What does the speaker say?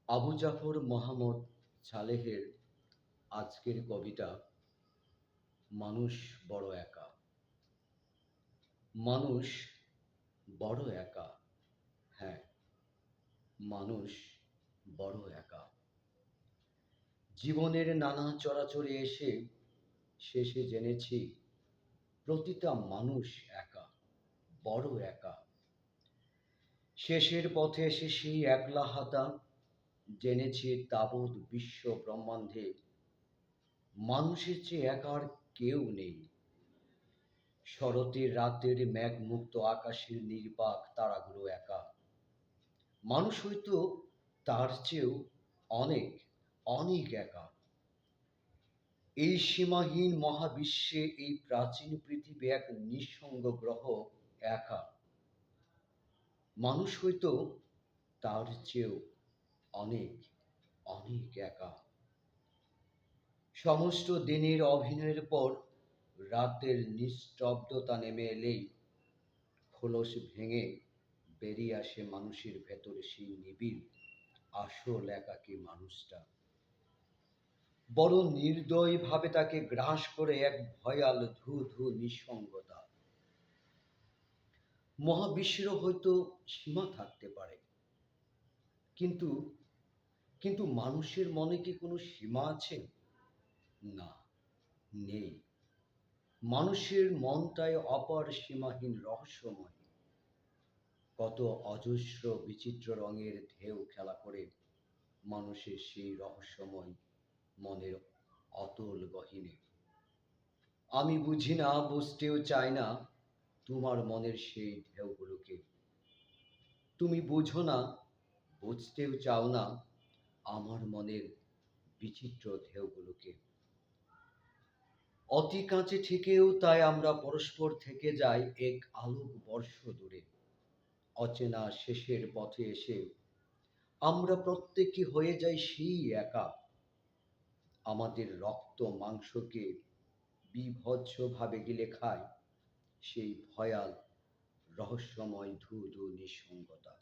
আবু জাফর মোহাম্মদ সালেহের আজকের কবিতা মানুষ বড় একা। মানুষ বড় একা। হ্যাঁ, মানুষ বড় একা। জীবনের নানা চরাচরে এসে শেষে জেনেছি প্রতিটা মানুষ একা, বড় একা। শেষের পথে এসে সেই একলা হাতা জেনেছি তাবৎ বিশ্ব ব্রহ্মাণ্ডে মানুষের চেয়ে একা আর কেউ নেই। শরতের রাতের মেঘমুক্ত আকাশের নির্বাক তারাগুলো একা। মানুষ হয়তো তার চেয়েও অনেক অনেক একা। এই সীমাহীন মহাবিশ্বে এই প্রাচীন পৃথিবী এক নিঃসঙ্গ গ্রহ, একা। মানুষ হয়তো তার চেয়েও অনেক অনেক একা। সমস্ত দিনের অভিনয়ের পর রাতের নিস্তব্ধতা নেমে এলেই খোলস ভেঙে বেরিয়ে আসে মানুষের ভেতরে সেই নিবিড় আসল একাকী মানুষটা। বড় নির্দয় ভাবে তাকে গ্রাস করে এক ভয়াল ধু ধু নিঃসঙ্গতা। মহাবিশ্বেরও হয়তো সীমা থাকতে পারে, কিন্তু কিন্তু মানুষের মনে কি কোনো সীমা আছে? না, নেই। মানুষের মনটাই অপার সীমাহীন রহস্যময়। কত অজস্র বিচিত্র রঙের ঢেউ খেলা করে মানুষের সেই রহস্যময় মনের অতল গহীনে। আমি বুঝি না, বুঝতেও চাই না তোমার মনের সেই ঢেউগুলোকে। তুমি বুঝো না, বুঝতেও চাও না আমার মনের বিচিত্র ঢেউগুলোকে। অতি কাছে থেকেও তাই আমরা পরস্পর থেকে যাই এক আলোক বর্ষ দূরে। অচেনা শেষের পথে এসে আমরা প্রত্যেকে হয়ে যাই সেই একা। আমাদের রক্ত মাংসকে বীভৎসভাবে গিলে খায় সেই ভয়াল রহস্যময় ধূ ধূ নিঃসঙ্গতা।